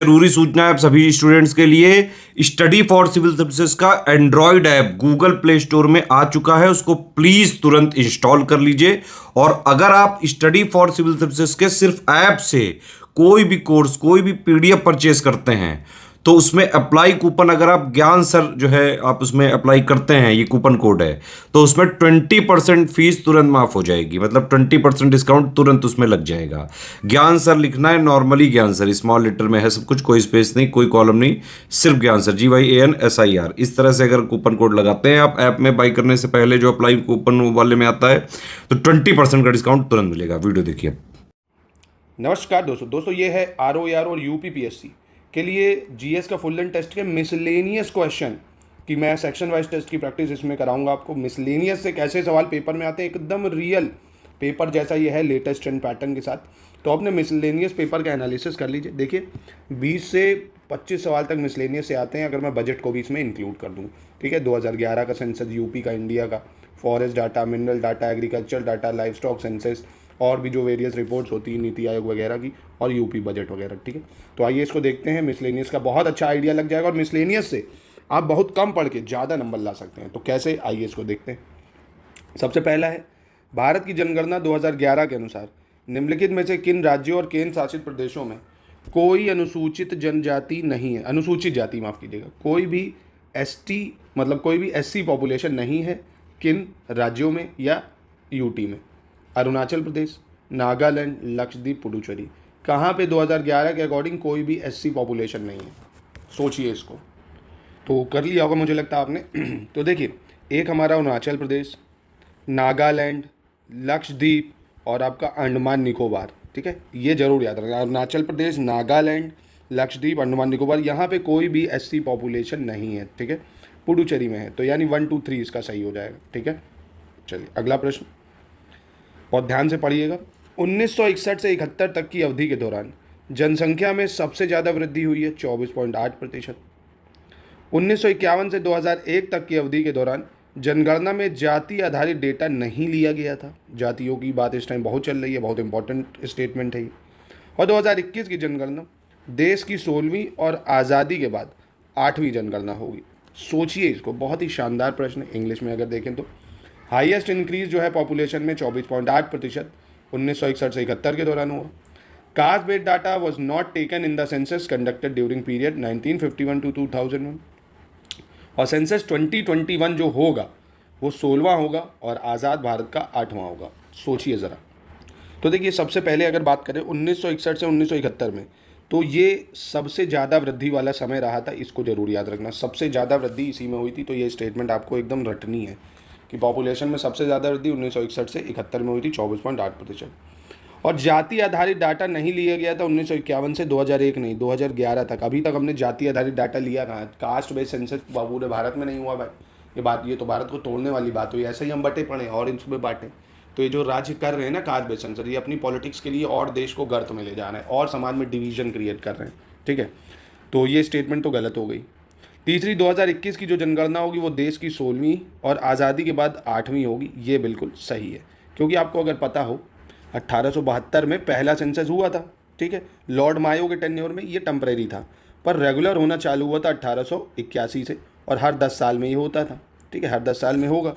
जरूरी सूचना है आप सभी स्टूडेंट्स के लिए। स्टडी फॉर सिविल सर्विसेज का Android app Google play store में आ चुका है, उसको प्लीज तुरंत इंस्टॉल कर लीजिए। और अगर आप स्टडी फॉर सिविल सर्विसेज के सिर्फ ऐप से कोई भी कोर्स, कोई भी पीडीएफ परचेस करते हैं तो उसमें अप्लाई कूपन, अगर आप ज्ञान सर जो है आप उसमें अप्लाई करते हैं, ये कूपन कोड है, तो उसमें 20% फीस तुरंत माफ हो जाएगी। मतलब 20% डिस्काउंट तुरंत उसमें लग जाएगा। ज्ञान सर लिखना है, नॉर्मली ज्ञान सर स्मॉल लेटर में है सब कुछ, कोई स्पेस नहीं, कोई कॉलम नहीं, सिर्फ ज्ञान सर, GYANSIR। इस तरह से अगर कूपन कोड लगाते हैं आप ऐप में बाई करने से पहले, जो अप्लाई कूपन वाले में आता है, तो 20% का डिस्काउंट तुरंत मिलेगा। वीडियो देखिए। नमस्कार दोस्तों, ये है ROAR और UPPSC के लिए जीएस का फुल लेंथ टेस्ट के मिसलेनियस क्वेश्चन कि मैं सेक्शन वाइज टेस्ट की प्रैक्टिस इसमें कराऊंगा आपको। मिसलेनियस से कैसे सवाल पेपर में आते हैं, एकदम रियल पेपर जैसा ये है, लेटेस्ट ट्रेंड पैटर्न के साथ। तो अपने मिसलेनियस पेपर का एनालिसिस कर लीजिए। देखिए 20 से 25 सवाल तक मिसलेनियस से आते हैं, अगर मैं बजट को भी इसमें इंक्लूड कर दूँ। ठीक है, 2011 का सेंसस यूपी का, इंडिया का, forest data, mineral data, agriculture data, life stock census, और भी जो वेरियस रिपोर्ट्स होती हैं नीति आयोग वगैरह की, और यूपी बजट वगैरह। ठीक है, तो आइए इसको देखते हैं। मिसलेनियस का बहुत अच्छा आइडिया लग जाएगा और मिसलेनियस से आप बहुत कम पढ़ के ज़्यादा नंबर ला सकते हैं। तो कैसे, आइए इसको देखते हैं। सबसे पहला है, भारत की जनगणना 2011 के अनुसार निम्नलिखित में से किन राज्यों और केंद्र शासित प्रदेशों में कोई अनुसूचित जनजाति नहीं है, अनुसूचित जाति माफ़ कीजिएगा, कोई भी ST मतलब कोई भी SC पॉपुलेशन नहीं है, किन राज्यों में या यूटी में? अरुणाचल प्रदेश, नागालैंड, लक्षद्वीप, पुडुचेरी। कहाँ पे 2011 के अकॉर्डिंग कोई भी SC पॉपुलेशन नहीं है? सोचिए इसको। तो कर लिया होगा मुझे लगता है आपने। तो देखिए, एक हमारा अरुणाचल प्रदेश, नागालैंड, लक्षद्वीप और आपका अंडमान निकोबार। ठीक है, ये जरूर याद रखना, अरुणाचल प्रदेश, नागालैंड, लक्षद्वीप, अंडमान निकोबार, यहाँ पे कोई भी SC पॉपुलेशन नहीं है। ठीक है, पुडुचेरी में है, तो यानी 1 2 3 इसका सही हो जाएगा। ठीक है, चलिए अगला प्रश्न, बहुत ध्यान से पढ़िएगा। 1961 से 71 तक की अवधि के दौरान जनसंख्या में सबसे ज़्यादा वृद्धि हुई है, 24.8%। 1951 से 2001 तक की अवधि के दौरान जनगणना में जाति आधारित डेटा नहीं लिया गया था। जातियों की बात इस टाइम बहुत चल रही है, बहुत इंपॉर्टेंट स्टेटमेंट है ये। और 2021 की जनगणना देश की 16वीं और आज़ादी के बाद 8वीं जनगणना होगी। सोचिए इसको, बहुत ही शानदार प्रश्न है। इंग्लिश में अगर देखें तो हाईएस्ट इंक्रीज जो है पॉपुलेशन में 24.8% 1961 से 71 के दौरान हुआ। Caste based data was not taken in the census conducted during period 1951 to 2001। और सेंसस 2021 जो होगा वो 16वां होगा और आज़ाद भारत का 8वां होगा। सोचिए ज़रा। तो देखिए, सबसे पहले अगर बात करें 1961 से 1971 में, तो ये सबसे ज़्यादा वृद्धि वाला समय रहा था। इसको जरूर याद रखना, सबसे ज़्यादा वृद्धि इसी में हुई थी। तो ये स्टेटमेंट आपको एकदम रटनी है कि पॉपुलेशन में सबसे ज़्यादा वृद्धि 1961 से 71 में हुई थी, 24.8%। और जाति आधारित डाटा नहीं लिया गया था 1951 से 2001 नहीं, 2011 तक। अभी तक हमने जाति आधारित डाटा लिया कहाँ? कास्ट बेस्ड सेंसस पूरे भारत में नहीं हुआ भाई। ये तो भारत को तोड़ने वाली बात हुई। ऐसे ही हम बटे पड़े और इसमें बांटे। तो ये जो राज्य कर रहे हैं ना कास्ट बेस्ड सेंसस, ये अपनी पॉलिटिक्स के लिए और देश को गर्त में ले जा रहे हैं और समाज में डिवीजन क्रिएट कर रहे हैं। ठीक है, तो ये स्टेटमेंट तो गलत हो गई। तीसरी, 2021 की जो जनगणना होगी वो देश की 16वीं और आज़ादी के बाद 8वीं होगी। ये बिल्कुल सही है, क्योंकि आपको अगर पता हो 1872 में पहला सेंसस हुआ था। ठीक है, लॉर्ड मायो के टेन्योर में ये टेम्परेरी था, पर रेगुलर होना चालू हुआ था 1881 से, और हर 10 साल में ये होता था। ठीक है, हर 10 साल में होगा।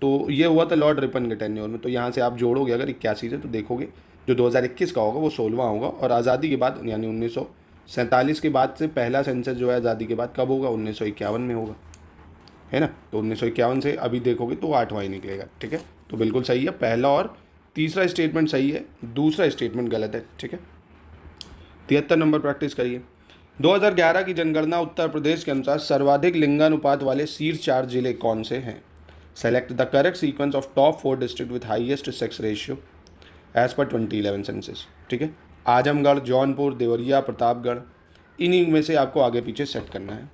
तो ये हुआ था लॉर्ड रिपन के टेन्योर में। तो यहाँ से आप जोड़ोगे अगर 81 से, तो देखोगे जो 2021 का होगा वो 16वां होगा। और आज़ादी के बाद यानी 1947 के बाद से पहला सेंसस जो है आज़ादी के बाद कब होगा? 1951 में होगा, है ना। तो 1951 से अभी देखोगे तो 8वां ही निकलेगा। ठीक है, तो बिल्कुल सही है, पहला और तीसरा स्टेटमेंट सही है, दूसरा स्टेटमेंट गलत है। ठीक है, 73 नंबर प्रैक्टिस करिए। 2011 की जनगणना उत्तर प्रदेश के अनुसार सर्वाधिक लिंगानुपात वाले शीर्ष 4 जिले कौन से हैं? Select the correct sequence of top 4 district with highest sex ratio as per 2011 census. ठीक है, आजमगढ़, जौनपुर, देवरिया, प्रतापगढ़, इन्हीं में से आपको आगे पीछे सेट करना है।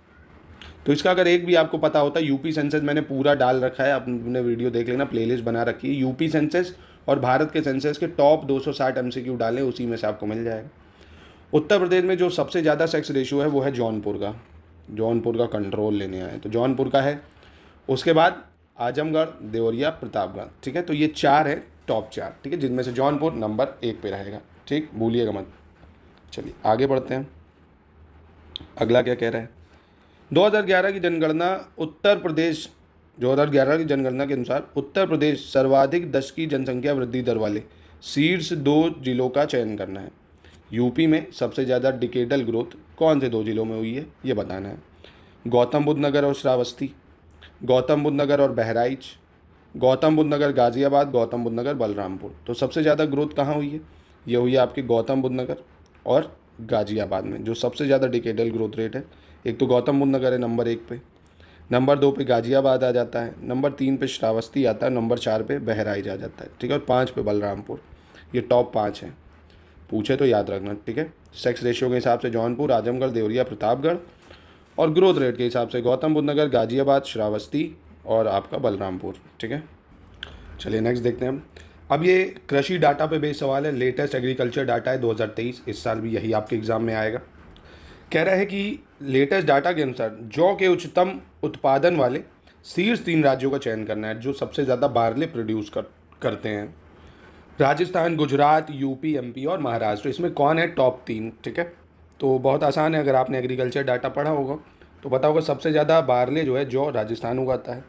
तो इसका अगर एक भी आपको पता होता है, यूपी सेंसस मैंने पूरा डाल रखा है, आपने वीडियो देख लेना, प्लेलिस्ट बना रखी है। यूपी सेंसस और भारत के सेंसस के टॉप 260 MCQ डालें, उसी में से आपको मिल जाएगा। उत्तर प्रदेश में जो सबसे ज़्यादा सेक्स रेशियो है वो है जौनपुर का। जौनपुर का कंट्रोल लेने आए तो जौनपुर का है। उसके बाद आजमगढ़, देवरिया, प्रतापगढ़। ठीक है, तो ये 4 है, टॉप 4। ठीक है, जिनमें से जौनपुर नंबर 1 पे रहेगा। ठीक, भूलिएगा मत। चलिए आगे बढ़ते हैं। अगला क्या कह रहा है, 2011 की जनगणना उत्तर प्रदेश 2011 की जनगणना के अनुसार उत्तर प्रदेश सर्वाधिक दशकीय जनसंख्या वृद्धि दर वाले शीर्ष 2 जिलों का चयन करना है। यूपी में सबसे ज़्यादा डिकेडल ग्रोथ कौन से 2 जिलों में हुई है ये बताना है। गौतम बुद्ध नगर और श्रावस्ती, गौतम बुद्ध नगर और बहराइच, गौतम बुद्ध नगर गाज़ियाबाद, गौतम बुद्ध नगर बलरामपुर। तो सबसे ज़्यादा ग्रोथ कहाँ हुई है, ये हुई है आपकी गौतम बुद्ध नगर और गाज़ियाबाद में, जो सबसे ज़्यादा डिकेडल ग्रोथ रेट है। एक तो गौतम बुद्ध नगर है नंबर 1 पे, नंबर 2 पे गाज़ियाबाद आ जाता है, नंबर 3 पे श्रावस्ती आता है, नंबर 4 पे बहराइच आ जाता है, ठीक है, और 5 पे बलरामपुर। ये टॉप 5 हैं, पूछे तो याद रखना, ठीक है। सेक्स रेशियो के हिसाब से जौनपुर, आजमगढ़, देवरिया, प्रतापगढ़, और ग्रोथ रेट के हिसाब से गौतम बुद्ध नगर, गाज़ियाबाद, श्रावस्ती और आपका बलरामपुर, ठीक है। चलिए नेक्स्ट देखते हैं हम। अब ये कृषि डाटा पे बेस्ड सवाल है, लेटेस्ट एग्रीकल्चर डाटा है 2023, इस साल भी यही आपके एग्जाम में आएगा। कह रहा है कि लेटेस्ट डाटा के अनुसार जौ के उच्चतम उत्पादन वाले शीर्ष 3 राज्यों का चयन करना है जो सबसे ज़्यादा बारले प्रोड्यूस करते हैं। राजस्थान, गुजरात, यूपी, एमपी और महाराष्ट्र। इसमें कौन है टॉप 3, ठीक है। तो बहुत आसान है, अगर आपने एग्रीकल्चर डाटा पढ़ा होगा तो पता होगा सबसे ज़्यादा बारले जो है जौ राजस्थान उगाता है,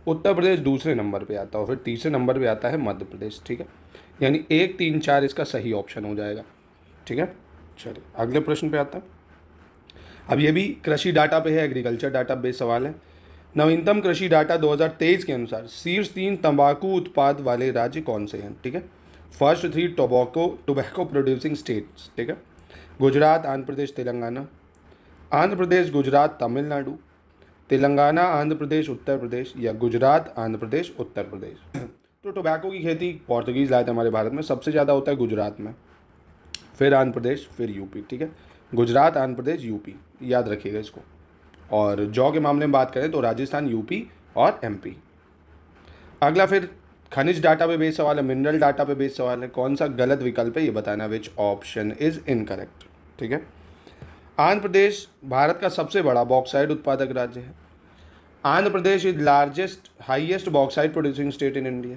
उत्तर प्रदेश दूसरे नंबर पे आता है और फिर तीसरे नंबर पे आता है मध्य प्रदेश, ठीक है। यानी 1, 3, 4 इसका सही ऑप्शन हो जाएगा, ठीक है। चलिए अगले प्रश्न पे आता है। अब ये भी कृषि डाटा पे है, एग्रीकल्चर डाटा बेस्ड सवाल है। नवीनतम कृषि डाटा 2023 के अनुसार शीर्ष 3 तंबाकू उत्पाद वाले राज्य कौन से हैं, ठीक है। फर्स्ट 3 टोबैको प्रोड्यूसिंग स्टेट्स, ठीक है। गुजरात, आंध्र प्रदेश, तेलंगाना। आंध्र प्रदेश, गुजरात, तमिलनाडु। तेलंगाना, आंध्र प्रदेश, उत्तर प्रदेश, या गुजरात, आंध्र प्रदेश, उत्तर प्रदेश। तो टोबैको की खेती पोर्तुगीज़ लाए थे हमारे भारत में, सबसे ज़्यादा होता है गुजरात में, फिर आंध्र प्रदेश, फिर यूपी, ठीक है। गुजरात, आंध्र प्रदेश, यूपी, याद रखिएगा इसको। और जौ के मामले में बात करें तो राजस्थान, यूपी और एमपी। अगला फिर खनिज डाटा पे बेस्ड सवाल है, मिनरल डाटा पे बेस्ड सवाल है। कौन सा गलत विकल्प है ये बताना, विच ऑप्शन इज इनकरेक्ट, ठीक है। आंध्र प्रदेश भारत का सबसे बड़ा बॉक्साइट उत्पादक राज्य है। Andhra Pradesh is largest highest bauxite producing state in India.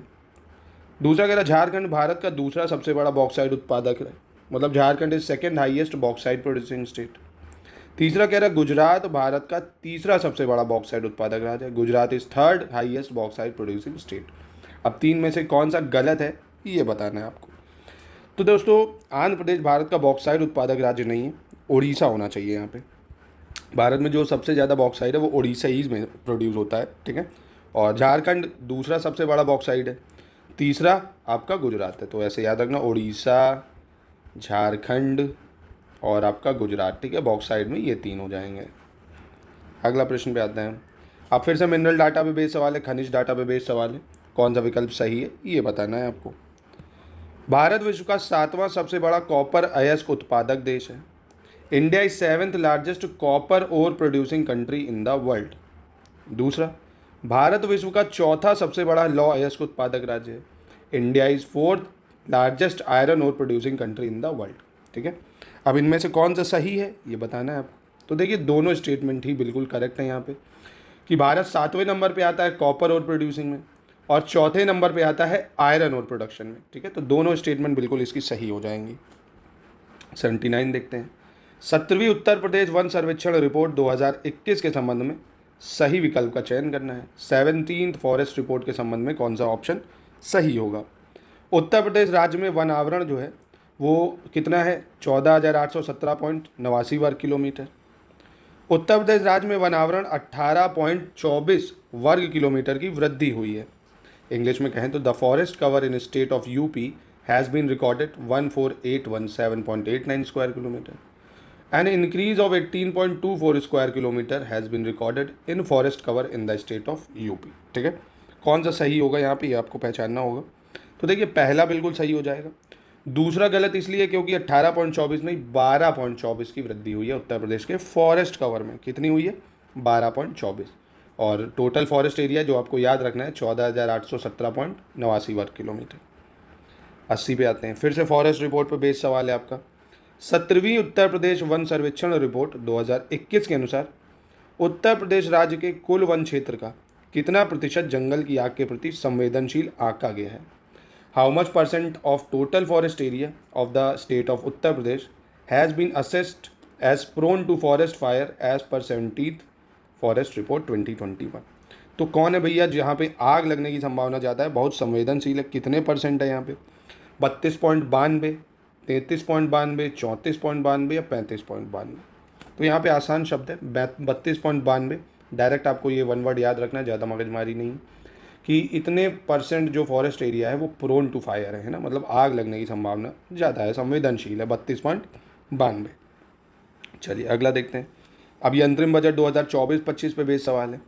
दूसरा कह रहा झारखंड भारत का दूसरा सबसे बड़ा बॉक्साइट उत्पादक है, मतलब Jharkhand is second highest bauxite producing state. तीसरा कह रहा है गुजरात भारत का तीसरा सबसे बड़ा बॉक्साइट उत्पादक राज्य है, Gujarat is third highest bauxite producing state. अब 3 में से कौन सा गलत है ये बताना है आपको। तो दोस्तों आंध्र प्रदेश भारत का बॉक्साइट उत्पादक राज्य नहीं है, उड़ीसा होना चाहिए यहाँ पे। भारत में जो सबसे ज़्यादा बॉक्साइट है वो उड़ीसा ही में प्रोड्यूस होता है, ठीक है। और झारखंड दूसरा सबसे बड़ा बॉक्साइट है, तीसरा आपका गुजरात है। तो ऐसे याद रखना, उड़ीसा, झारखंड और आपका गुजरात, ठीक है, बॉक्साइट में ये 3 हो जाएंगे। अगला प्रश्न पे आते हैं। अब फिर से मिनरल डाटा पे बेस्ड सवाल है, खनिज डाटा पे बेस्ड सवाल है। कौन सा विकल्प सही है ये बताना है आपको। भारत विश्व का 7वां सबसे बड़ा कॉपर अयस्क उत्पादक देश है। India is 7th largest copper ore producing country in the world. दूसरा, भारत विश्व का 4था सबसे बड़ा लौह अयस्क उत्पादक राज्य है। India is 4th largest iron ore producing country in the world, ठीक है। अब इनमें से कौन सा सही है ये बताना है आपको। तो देखिए दोनों स्टेटमेंट ही बिल्कुल करेक्ट है यहाँ पे, कि भारत 7वें नंबर पे आता है कॉपर ओर प्रोड्यूसिंग में और 4थे नंबर पे आता है आयरन ओर प्रोडक्शन में, ठीक है। तो दोनों स्टेटमेंट बिल्कुल इसकी सही हो जाएंगी। 79 देखते हैं। 17वीं उत्तर प्रदेश वन सर्वेक्षण रिपोर्ट 2021 के संबंध में सही विकल्प का चयन करना है। 17th फॉरेस्ट रिपोर्ट के संबंध में कौन सा ऑप्शन सही होगा। उत्तर प्रदेश राज्य में वन आवरण जो है वो कितना है, 14,817.89 वर्ग किलोमीटर। उत्तर प्रदेश राज्य में वन आवरण 18.24 वर्ग किलोमीटर की वृद्धि हुई है। इंग्लिश में कहें तो the forest cover in state of UP has been recorded 14,817.89 square kilometre. An increase of 18.24 square kilometre has been recorded in forest cover in the state of UP, ठीक है। कौन सा सही होगा यहाँ पे ये आपको पहचानना होगा। तो देखिए पहला बिल्कुल सही हो जाएगा, दूसरा गलत इसलिए क्योंकि 18.24 नहीं 12.24 की वृद्धि हुई है उत्तर प्रदेश के फॉरेस्ट कवर में। कितनी हुई है, 12.24। और टोटल फॉरेस्ट एरिया जो आपको याद रखना है 14,817.89 वर्ग किलोमीटर। 80 पे आते हैं। फिर से फॉरेस्ट रिपोर्ट पर बेस्ड सवाल है आपका। 17वीं उत्तर प्रदेश वन सर्वेक्षण रिपोर्ट 2021 के अनुसार उत्तर प्रदेश राज्य के कुल वन क्षेत्र का कितना प्रतिशत जंगल की आग के प्रति संवेदनशील आंका गया है। How much % of total forest area of the state of Uttar Pradesh has been assessed as prone to forest fire as per 17th forest report 2021। तो कौन है भैया जहाँ पे आग लगने की संभावना ज़्यादा है, बहुत संवेदनशील है, कितने परसेंट है यहाँ पे? 32.92, 33.92, 34.92 या 35.92। तो यहाँ पे आसान शब्द है 32.92। डायरेक्ट आपको ये वन वर्ड याद रखना है, ज़्यादा मगजमारी नहीं, कि इतने परसेंट जो फॉरेस्ट एरिया है वो प्रोन टू फायर है ना, मतलब आग लगने की संभावना ज़्यादा है, संवेदनशील है 32.92। चलिए अगला देखते हैं। अब ये अंतरिम बजट 2024-25 पे बेस्ड सवाल है।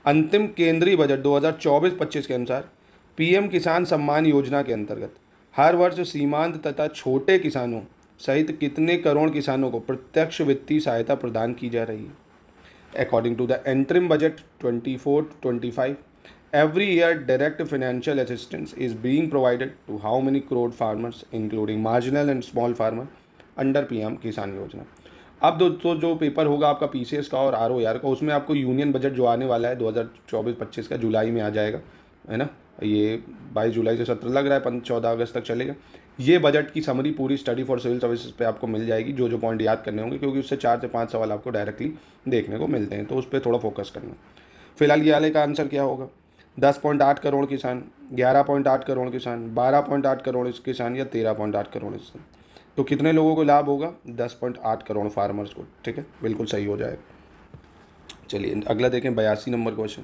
अंतिम केंद्रीय बजट 2024-25 के अनुसार पीएम किसान सम्मान योजना के अंतर्गत हर वर्ष सीमांत तथा छोटे किसानों सहित कितने करोड़ किसानों को प्रत्यक्ष वित्तीय सहायता प्रदान की जा रही है? According to the interim budget 24-25, every year direct financial assistance is being provided to how many crore farmers, including marginal and small farmer, under PM किसान योजना। अब दोस्तों जो पेपर होगा आपका पीसीएस का और आरओआर का, उसमें आपको यूनियन बजट जो आने वाला है 2024-25 का जुलाई में आ जाएगा, है ना, ये 22 जुलाई से सत्र लग रहा है, 14 अगस्त तक चलेगा। ये बजट की समरी पूरी स्टडी फॉर सिविल सर्विसेज पे आपको मिल जाएगी, जो जो पॉइंट याद करने होंगे, क्योंकि उससे 4 से 5 सवाल आपको डायरेक्टली देखने को मिलते हैं, तो उस पर थोड़ा फोकस करना। फिलहाल ये वाले का आंसर क्या होगा? 10.8 करोड़ किसान, 11.8 करोड़ किसान, 12.8 करोड़ किसान या 13.8 करोड़ किसान। तो कितने लोगों को लाभ होगा? 10.8 करोड़ फार्मर्स को। ठीक है, बिल्कुल सही हो जाएगा। चलिए अगला देखें, 82 नंबर क्वेश्चन।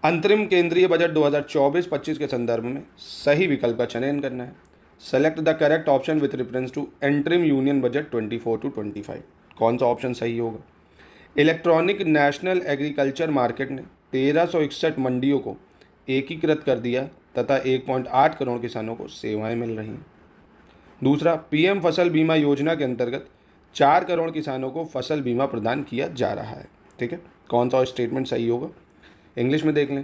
अंतरिम केंद्रीय बजट 2024-25 के संदर्भ में सही विकल्प का चयन करना है। Select the correct option with reference to interim union budget 24-25। कौन सा ऑप्शन सही होगा? इलेक्ट्रॉनिक नेशनल एग्रीकल्चर मार्केट ने 1361 मंडियों को एकीकृत कर दिया तथा 1.8 करोड़ किसानों को सेवाएं मिल रही हैं। दूसरा, पीएम फसल बीमा योजना के अंतर्गत 4 करोड़ किसानों को फसल बीमा प्रदान किया जा रहा है। ठीक है, कौन सा स्टेटमेंट सही होगा? इंग्लिश में देख लें।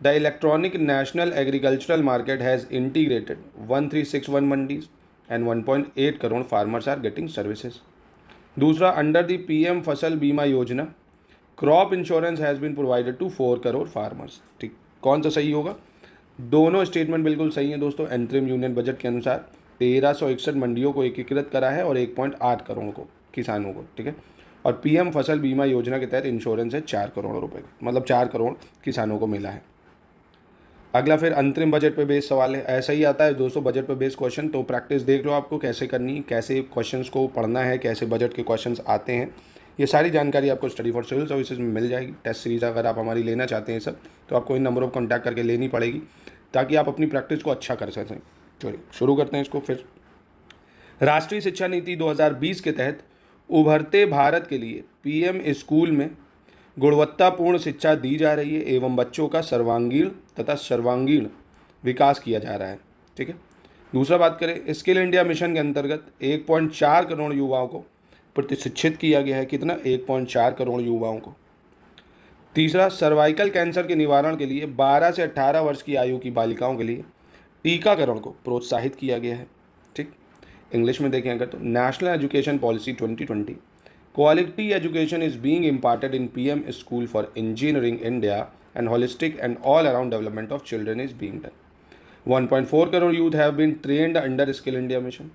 The electronic national agricultural market has integrated 1361 mandis and 1.8 crore farmers are getting services. दूसरा, under the PM Fasal Bima Yojana crop insurance has been provided to 4 crore farmers. ठीक, कौन सा सही होगा? दोनों स्टेटमेंट बिल्कुल सही हैं दोस्तों। एंटरिम यूनियन बजट के अनुसार 1361 मंडियों को एकीकृत करा है और 1.8 करोड़ को किसानों को। ठीक है, और पीएम फसल बीमा योजना के तहत इंश्योरेंस है 4 करोड़ रुपए का, मतलब 4 करोड़ किसानों को मिला है। अगला फिर अंतरिम बजट पे बेस्ड सवाल है। ऐसा ही आता है दोस्तों बजट पे बेस्ड क्वेश्चन, तो प्रैक्टिस देख लो आपको कैसे करनी है, कैसे क्वेश्चंस को पढ़ना है, कैसे बजट के क्वेश्चंस आते हैं। ये सारी जानकारी आपको स्टडी फॉर सिविल सर्विसेज में मिल जाएगी। टेस्ट सीरीज अगर आप हमारी लेना चाहते हैं सब, तो आपको इन नंबर ऑफ कॉन्टैक्ट करके लेनी पड़ेगी ताकि आप अपनी प्रैक्टिस को अच्छा कर सकें। चलिए शुरू करते हैं इसको फिर। राष्ट्रीय शिक्षा नीति 2020 के तहत उभरते भारत के लिए पीएम स्कूल में गुणवत्तापूर्ण शिक्षा दी जा रही है एवं बच्चों का सर्वांगीण विकास किया जा रहा है। ठीक है। दूसरा बात करें, स्किल इंडिया मिशन के अंतर्गत 1.4 करोड़ युवाओं को प्रतिशिक्षित किया गया है। कितना? 1.4 करोड़ युवाओं को। तीसरा, सर्वाइकल कैंसर के निवारण के लिए 12 से 18 वर्ष की आयु की बालिकाओं के लिए टीकाकरण को प्रोत्साहित किया गया है। ठीक, इंग्लिश में देखें अगर तो national education policy 2020 quality education is being imparted in PM school for engineering India and holistic and all around development of children is being done. 1.4 crore youth have been trained under Skill India mission.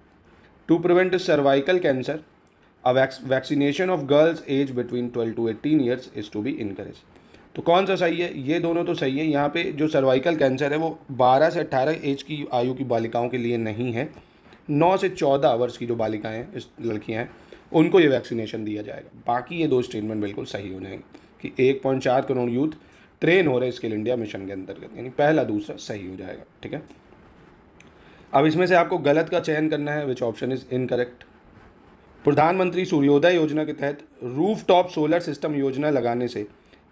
To prevent cervical cancer, a vaccination of girls aged between 12 to 18 years is to be encouraged. तो कौन सा सही है? ये दोनों तो सही है। यहाँ पे जो सर्वाइकल कैंसर है वो 12 से 18 एज की आयु की बालिकाओं के लिए नहीं है। 9 से 14 वर्ष की जो बालिकाएँ हैं, इस लड़कियाँ हैं, उनको ये वैक्सीनेशन दिया जाएगा। बाकी ये दो स्टेटमेंट बिल्कुल सही हो जाएंगे कि 1.4 करोड़ यूथ ट्रेन हो रहे स्किल इंडिया मिशन के अंतर्गत, यानी पहला दूसरा सही हो जाएगा। ठीक है। अब इसमें से आपको गलत का चयन करना है, विच ऑप्शन इज इनकरेक्ट। प्रधानमंत्री सूर्योदय योजना के तहत रूफटॉप सोलर सिस्टम योजना लगाने से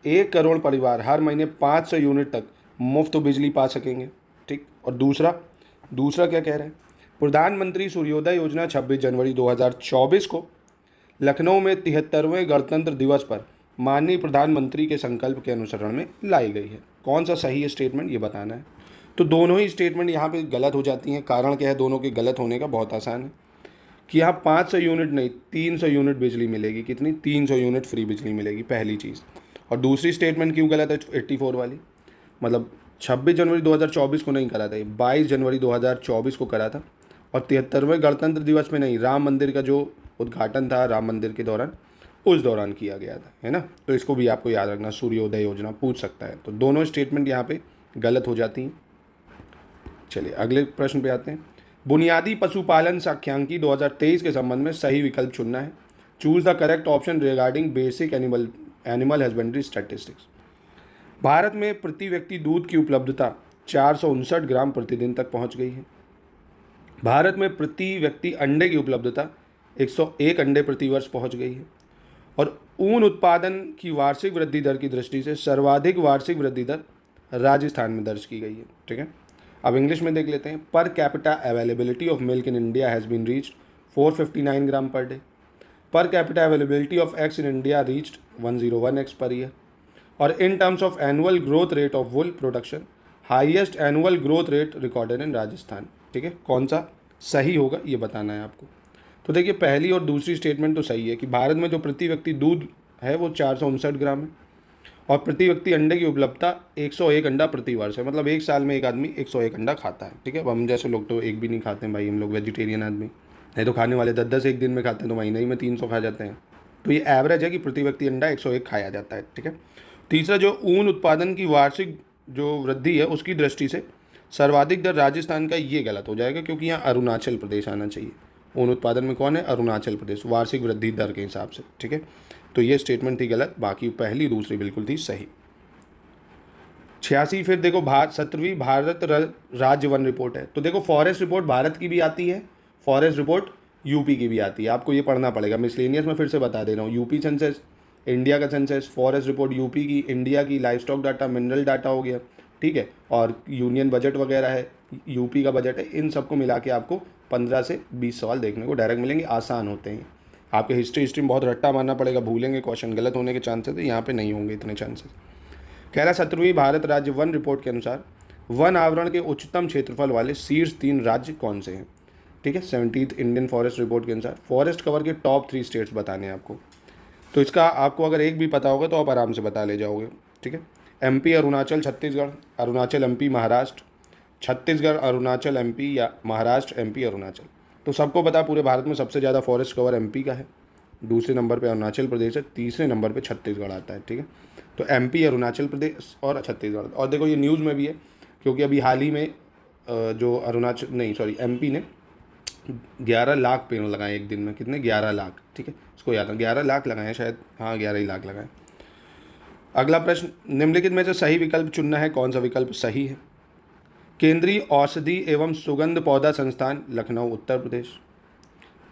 1 करोड़ परिवार हर महीने 500 यूनिट तक मुफ्त बिजली पा सकेंगे। ठीक, और दूसरा क्या कह रहे हैं? प्रधानमंत्री सूर्योदय योजना 26 जनवरी 2024 को लखनऊ में 73वें गणतंत्र दिवस पर माननीय प्रधानमंत्री के संकल्प के अनुसरण में लाई गई है। कौन सा सही है स्टेटमेंट, ये बताना है। तो दोनों ही स्टेटमेंट यहाँ पे गलत हो जाती हैं। कारण क्या है दोनों के गलत होने का? बहुत आसान है कि यहाँ 500 यूनिट नहीं 300 यूनिट बिजली मिलेगी। कितनी? 300 यूनिट फ्री बिजली मिलेगी, पहली चीज़। और दूसरी स्टेटमेंट क्यों गलत है 84 वाली? मतलब 26 जनवरी 2024 को नहीं करा था, ये 22 जनवरी 2024 को करा था। और 73वें गणतंत्र दिवस में नहीं, राम मंदिर का जो उद्घाटन था राम मंदिर के दौरान, उस दौरान किया गया था, है ना। तो इसको भी आपको याद रखना, सूर्योदय योजना पूछ सकता है। तो दोनों स्टेटमेंट यहाँ पे गलत हो जाती हैं। चलिए अगले प्रश्न पे आते हैं। बुनियादी पशुपालन सांख्यिकी 2023 के संबंध में सही विकल्प चुनना है। Choose the correct option regarding basic animal husbandry statistics. Bharat में प्रति व्यक्ति दूध की उपलब्धता 459 ग्राम प्रतिदिन तक पहुंच गई है। भारत में प्रति व्यक्ति अंडे की उपलब्धता 101 अंडे प्रति वर्ष पहुंच गई है। और ऊन उत्पादन की वार्षिक वृद्धि दर की दृष्टि से सर्वाधिक वार्षिक वृद्धि दर राजस्थान में दर्ज की गई है। ठीक है, अब इंग्लिश में देख लेते हैं। Per capita availability of milk in India has been reached 459 gram per day. Per capita availability of eggs in India reached 101 eggs per year. और in terms of annual growth rate of wool production, highest annual growth rate recorded in Rajasthan. ठीक है, कौन सा सही होगा ये बताना है आपको। तो देखिए पहली और दूसरी स्टेटमेंट तो सही है कि भारत में जो प्रति व्यक्ति दूध है वो 459 ग्राम है और प्रति व्यक्ति अंडे की उपलब्धता 101 अंडा प्रति वर्ष है। मतलब एक साल में एक आदमी 101 अंडा खाता है। ठीक है, अब हम जैसे लोग तो एक भी नहीं खाते हैं भाई, हम लोग वेजिटेरियन आदमी, नहीं तो खाने वाले 10-10 एक दिन में खाते हैं, तो महीने ही में 300 खा जाते हैं। तो ये एवरेज है कि प्रति व्यक्ति अंडा 101 खाया जाता है। ठीक है, तीसरा जो ऊन उत्पादन की वार्षिक जो वृद्धि है उसकी दृष्टि से सर्वाधिक दर राजस्थान का, ये गलत हो जाएगा क्योंकि यहाँ अरुणाचल प्रदेश आना चाहिए। ऊन उत्पादन में कौन है? अरुणाचल प्रदेश, वार्षिक वृद्धि दर के हिसाब से। ठीक है, तो ये स्टेटमेंट थी गलत, बाकी पहली दूसरी बिल्कुल थी सही। 86 फिर देखो 17वीं भारत राज्य वन रिपोर्ट है। तो देखो फॉरेस्ट रिपोर्ट भारत की भी आती है, फॉरेस्ट रिपोर्ट यूपी की भी आती है, आपको ये पढ़ना पड़ेगा। मिसलेनियस में फिर से बता दे रहा हूँ, यूपी सेंसस, इंडिया का सेंसस, फॉरेस्ट रिपोर्ट यूपी की, इंडिया की लाइवस्टॉक डाटा, मिनरल डाटा हो गया। ठीक है, और यूनियन बजट वगैरह है, यूपी का बजट है, इन सबको मिला के आपको 15 से 20 सवाल देखने को डायरेक्ट मिलेंगे, आसान होते हैं। आपके हिस्ट्री में बहुत रट्टा मारना पड़ेगा, भूलेंगे, क्वेश्चन गलत होने के चांसेस है, यहाँ पे नहीं होंगे इतने चांसेस। कह रहा 17वीं भारत राज्य वन रिपोर्ट के अनुसार वन आवरण के उच्चतम क्षेत्रफल वाले शीर्ष 3 राज्य कौन से हैं? ठीक है, 17th इंडियन फॉरेस्ट रिपोर्ट के अनुसार फॉरेस्ट कवर के टॉप 3 स्टेट्स बताने हैं आपको। तो इसका आपको अगर एक भी पता होगा तो आप आराम से बता ले जाओगे। ठीक है, MP, Arunachal, Chhattisgarh, Arunachal, MP, Maharashtra, Chhattisgarh, Arunachal, MP, या महाराष्ट्र, एमपी, अरुणाचल। तो सबको पता पूरे भारत में सबसे ज़्यादा फॉरेस्ट कवर एमपी का है, दूसरे नंबर पे अरुणाचल प्रदेश है, तीसरे नंबर पे छत्तीसगढ़ आता है। ठीक है, तो एमपी, अरुणाचल प्रदेश और छत्तीसगढ़। और देखो ये न्यूज़ में भी है क्योंकि अभी हाल ही में जो एमपी ने 11 लाख पेड़ लगाए एक दिन में। कितने? 11 लाख। ठीक है, इसको याद है, 11 लाख लगाए हैं शायद, हाँ 11 ही लाख लगाए। अगला प्रश्न, निम्नलिखित में से सही विकल्प चुनना है, कौन सा विकल्प सही है? केंद्रीय औषधि एवं सुगंध पौधा संस्थान, लखनऊ, उत्तर प्रदेश।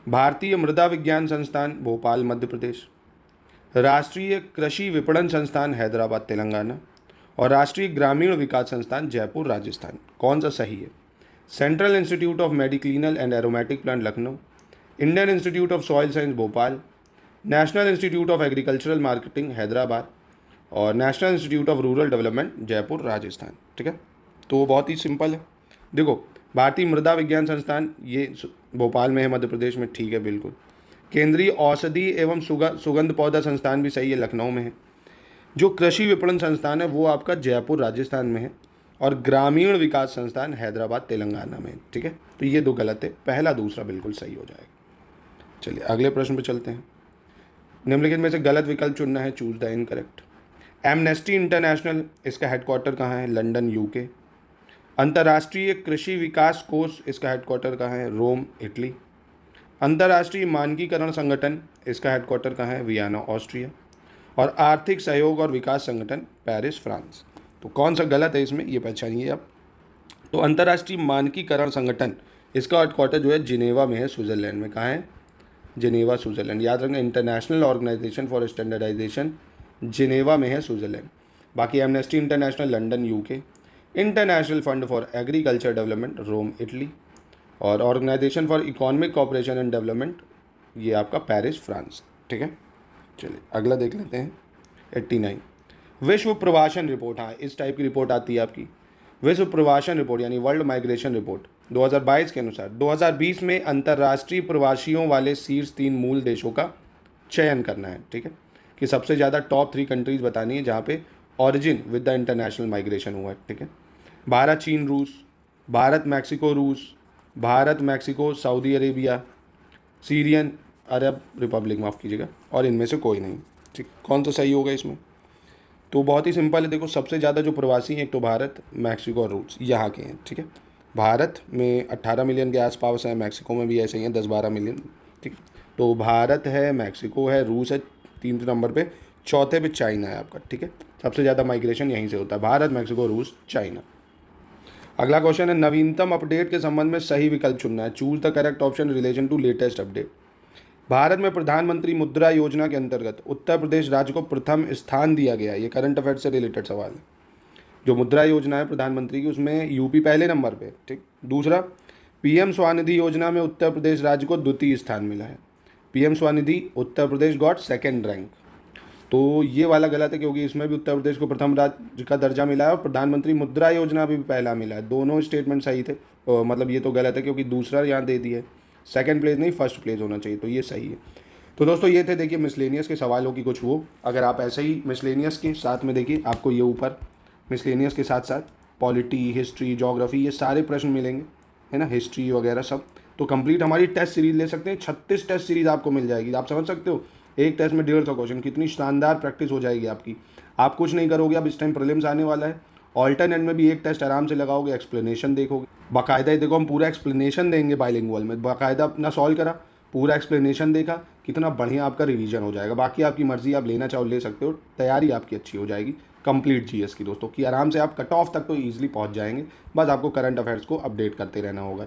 भारतीय मृदा विज्ञान संस्थान, भोपाल, मध्य प्रदेश। राष्ट्रीय कृषि विपणन संस्थान, हैदराबाद, तेलंगाना। और राष्ट्रीय ग्रामीण विकास संस्थान, जयपुर, राजस्थान। कौन सा सही है? Central institute of medicinal and aromatic plant, Lucknow. Indian institute of soil science, Bhopal. National institute of agricultural marketing, Hyderabad. और national institute of rural development, Jaipur, Rajasthan. ठीक है, तो बहुत ही सिंपल है। देखो भारतीय मृदा विज्ञान संस्थान ये भोपाल में है, मध्य प्रदेश में। ठीक है, बिल्कुल। केंद्रीय औषधि एवं सुगंध पौधा संस्थान भी सही है, लखनऊ में है। जो कृषि विपणन संस्थान है वो आपका जयपुर, राजस्थान में है। और ग्रामीण विकास संस्थान हैदराबाद, तेलंगाना में। ठीक है, तो ये 2 गलत है, पहला दूसरा बिल्कुल सही हो जाएगा। चलिए अगले प्रश्न पर चलते हैं। निम्नलिखित में से गलत विकल्प चुनना है, choose the incorrect. Amnesty international, इसका हेडक्वार्टर कहाँ है? London, UK. अंतर्राष्ट्रीय कृषि विकास कोष, इसका हेडक्वार्टर कहाँ है? रोम, इटली। अंतर्राष्ट्रीय मानकीकरण संगठन, इसका हेडक्वार्टर कहाँ है? Vienna, Austria. और आर्थिक सहयोग और विकास संगठन, पेरिस, फ्रांस। तो कौन सा गलत है इसमें, ये पहचानिए आप। तो अंतर्राष्ट्रीय मानकीकरण संगठन, इसका हेडक्वार्टर जो है जिनेवा में है, स्विट्जरलैंड में। कहाँ है? Geneva, Switzerland. याद रखना, international organisation for standardisation, Geneva में है, स्विट्जरलैंड। बाकी amnesty international, London, UK. International fund for agriculture development, Rome, Italy. और organisation for economic cooperation and development, ये आपका पेरिस, फ्रांस। ठीक है, चलिए अगला देख लेते हैं। 89 विश्व प्रवासन रिपोर्ट, हाँ इस टाइप की रिपोर्ट आती है आपकी। विश्व प्रवासन रिपोर्ट यानी वर्ल्ड माइग्रेशन रिपोर्ट 2022 के अनुसार 2020 में अंतर्राष्ट्रीय प्रवासियों वाले शीर्ष 3 मूल देशों का चयन करना है। ठीक है, कि सबसे ज़्यादा टॉप 3 कंट्रीज बतानी है जहाँ पे origin with the international migration हुआ है। ठीक है, भारत, चीन, रूस। भारत, मैक्सिको, रूस। Bharat, Mexico, Saudi Arabia, Arab Republic, माफ़ कीजिएगा, और इनमें से कोई नहीं। ठीक, कौन सा सही होगा इसमें? तो बहुत ही सिंपल है, देखो सबसे ज़्यादा जो प्रवासी हैं एक तो भारत, मैक्सिको और रूस यहाँ के हैं। ठीक है, भारत में 18 मिलियन के आसपास है, मैक्सिको में भी ऐसे ही हैं 10-12 मिलियन। ठीक, तो भारत है, मैक्सिको है, रूस है तीसरे नंबर पे, चौथे पे चाइना है आपका। ठीक है, सबसे ज़्यादा माइग्रेशन यहीं से होता है, भारत, मैक्सिको, रूस, चाइना। अगला क्वेश्चन है, नवीनतम अपडेट के संबंध में सही विकल्प चुनना है। Choose the correct option relation to latest update. Bharat में प्रधानमंत्री मुद्रा योजना के अंतर्गत उत्तर प्रदेश राज्य को प्रथम स्थान दिया गया। ये करंट अफेयर से रिलेटेड सवाल है। जो मुद्रा योजना है प्रधानमंत्री की, उसमें यूपी पहले नंबर पे। ठीक, दूसरा, पीएम स्वनिधि योजना में उत्तर प्रदेश राज्य को द्वितीय स्थान मिला है। PM Svanidhi Uttar Pradesh got second rank. तो ये वाला गलत है, क्योंकि इसमें भी उत्तर प्रदेश को प्रथम राज्य का दर्जा मिला है और प्रधानमंत्री मुद्रा योजना भी पहला मिला है। दोनों स्टेटमेंट सही थे, मतलब ये तो गलत है क्योंकि दूसरा यहाँ दे दिया है, सेकंड प्लेस नहीं फर्स्ट प्लेस होना चाहिए, तो ये सही है। तो दोस्तों ये थे देखिए मिसलेनियस के सवालों की कुछ वो। अगर आप ऐसे ही मिसलेनियस के साथ में देखिए, आपको ये ऊपर मिसलेनियस के साथ साथ पॉलिटी, हिस्ट्री, ज्योग्राफी, ये सारे प्रश्न मिलेंगे, है ना, हिस्ट्री वगैरह सब। तो कंप्लीट हमारी टेस्ट सीरीज ले सकते हैं, 36 टेस्ट सीरीज आपको मिल जाएगी। आप समझ सकते हो, एक टेस्ट में 150 क्वेश्चन, कितनी शानदार प्रैक्टिस हो जाएगी आपकी। आप कुछ नहीं करोगे, अब इस टाइम प्रीलिम्स आने वाला है, ऑल्टरनेट में भी एक टेस्ट आराम से लगाओगे, एक्सप्लेनेशन देखोगे बाकायदा। देखो हम पूरा एक्सप्लेनेशन देंगे बाइलिंगुअल में, बाकायदा अपना सॉल्व करा, पूरा एक्सप्लेनेशन देखा, कितना बढ़िया आपका रिवीजन हो जाएगा। बाकी आपकी मर्जी, आप लेना चाहो ले सकते हो, तैयारी आपकी अच्छी हो जाएगी कंप्लीट जीएस की दोस्तों, कि आराम से आप कट ऑफ तक तो ईजिली पहुंच जाएंगे। बस आपको करंट अफेयर्स को अपडेट करते रहना होगा।